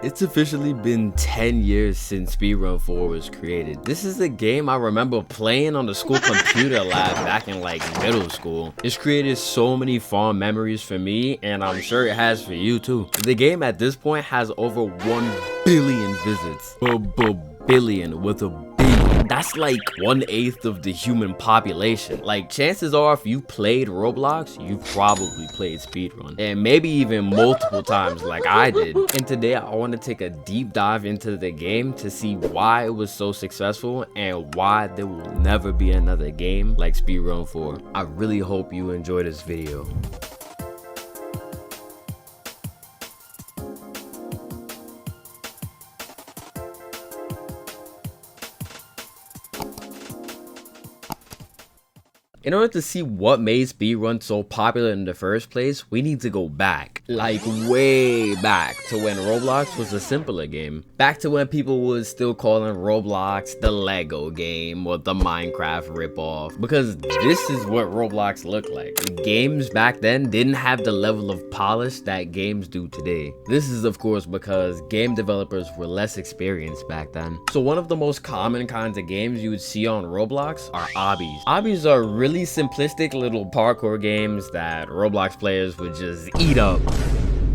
It's officially been 10 years since Speedrun 4 was created. This is a game I remember playing on the school computer lab back in like middle school. It's created so many fond memories for me, and I'm sure it has for you too. The game at this point has over 1 billion visits. Billion with a B. That's like 1/8 of the human population. Like, chances are if you played Roblox, you probably played Speedrun, and maybe even multiple times like I did. And today I want to take a deep dive into the game to see why it was so successful and why there will never be another game like Speedrun 4. I really hope you enjoy this video. In order to see what made Speedrun so popular in the first place, we need to go back, like way back, to when Roblox was a simpler game. Back to when people was still calling Roblox the Lego game or the Minecraft ripoff, because this is what Roblox looked like. Games back then didn't have the level of polish that games do today. This is of course because game developers were less experienced back then. So one of the most common kinds of games you would see on Roblox are obbies. Obbies are really simplistic little parkour games that Roblox players would just eat up.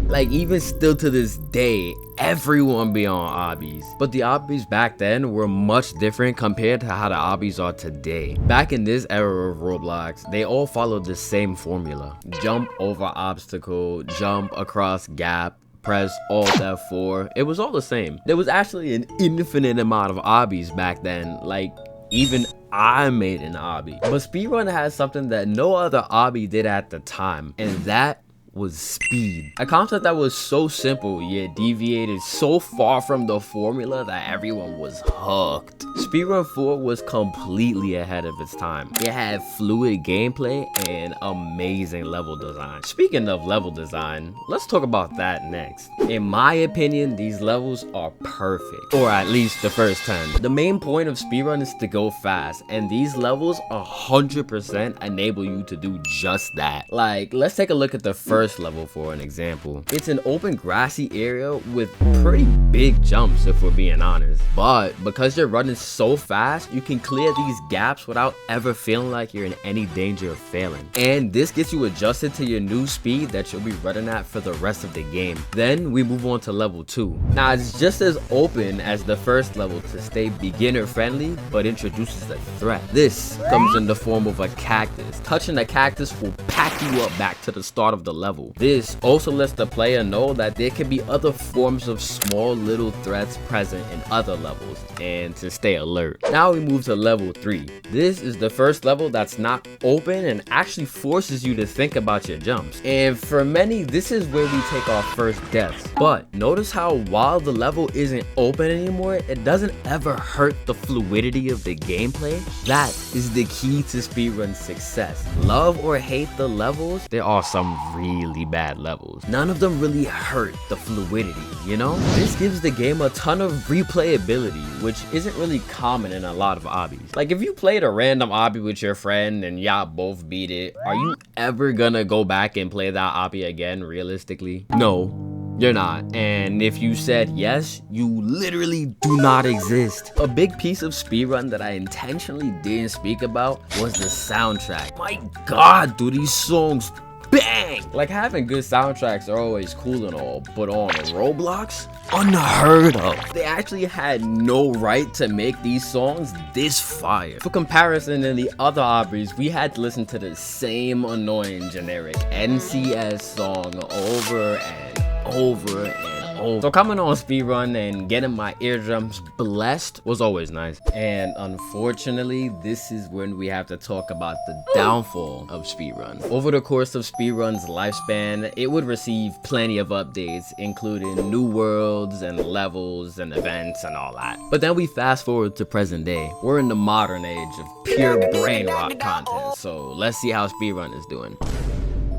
Like, even still to this day, everyone be on obbies. But the obbies back then were much different compared to how the obbies are today. Back in this era of Roblox, they all followed the same formula. Jump over obstacle, jump across gap, press Alt F4. It was all the same. There was actually an infinite amount of obbies back then. Like, even I made an obby. But Speedrun has something that no other obby did at the time, and that was speed. A concept that was so simple yet deviated so far from the formula that everyone was hooked. Speedrun 4 was completely ahead of its time. It had fluid gameplay and amazing level design. Speaking of level design, let's talk about that next. In my opinion, these levels are perfect, or at least the first 10. The main point of Speedrun is to go fast, and these levels 100% enable you to do just that. Like, let's take a look at the first level for an example. It's an open grassy area with pretty big jumps, if we're being honest, but because you're running so fast, you can clear these gaps without ever feeling like you're in any danger of failing. And this gets you adjusted to your new speed that you'll be running at for the rest of the game. Then we move on to level 2. Now, it's just as open as the first level to stay beginner friendly, but introduces a threat. This comes in the form of a cactus. Touching a cactus will pack you up back to the start of the level. This also lets the player know that there can be other forms of small little threats present in other levels, and to stay alert. Now we move to level 3. This is the first level that's not open and actually forces you to think about your jumps. And for many, this is where we take our first deaths. But notice how while the level isn't open anymore, it doesn't ever hurt the fluidity of the gameplay. That is the key to Speedrun's success. Love or hate the levels, there are some really bad levels. None of them really hurt the fluidity, you know? This gives the game a ton of replayability, which isn't really common in a lot of obbies. Like, if you played a random obby with your friend and y'all both beat it, are you ever gonna go back and play that obby again, realistically? No, you're not. And if you said yes, you literally do not exist. A big piece of Speedrun that I intentionally didn't speak about was the soundtrack. My god, do these songs bang! Like, having good soundtracks are always cool and all, but on Roblox, unheard of. They actually had no right to make these songs this fire. For comparison, in the other obbies, we had to listen to the same annoying generic NCS song over and over and over. So coming on Speedrun and getting my eardrums blessed was always nice. And unfortunately, this is when we have to talk about the downfall of Speedrun. Over the course of Speedrun's lifespan, it would receive plenty of updates, including new worlds and levels and events and all that. But then we fast forward to present day. We're in the modern age of pure brain rot content, so let's see how Speedrun is doing.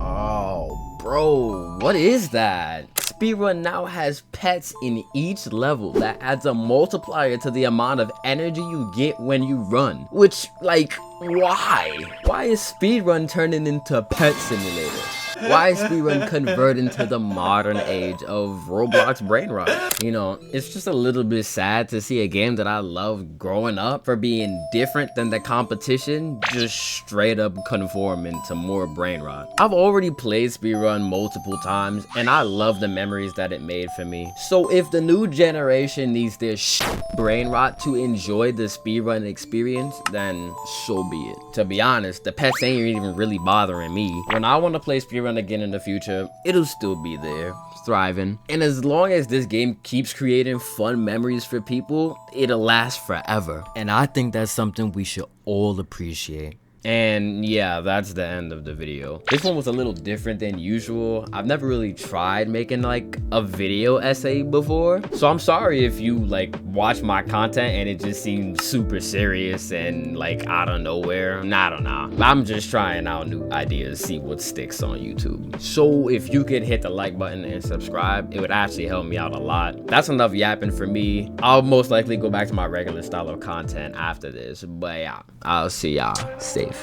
Oh, bro, what is that? Speedrun now has pets in each level that adds a multiplier to the amount of energy you get when you run. Which, like, why? Why is Speedrun turning into a pet simulator? Why is speedrun convert into the modern age of Roblox brain rot? You know, it's just a little bit sad to see a game that I loved growing up for being different than the competition just straight up conforming to more brain rot. I've already played speedrun multiple times and I love the memories that it made for me. So if the new generation needs their brain rot to enjoy the speedrun experience, then so be it. To be honest, the pets ain't even really bothering me. When I want to play speedrun again in the future, it'll still be there, thriving. And as long as this game keeps creating fun memories for people, it'll last forever. And I think that's something we should all appreciate. And yeah, that's the end of the video. This one was a little different than usual. I've never really tried making like a video essay before, so I'm sorry if you like watch my content and it just seems super serious and like out of nowhere. I don't know. I'm just trying out new ideas, see what sticks on YouTube. So if you could hit the like button and subscribe, it would actually help me out a lot. That's enough yapping for me. I'll most likely go back to my regular style of content after this, but yeah, I'll see y'all safe.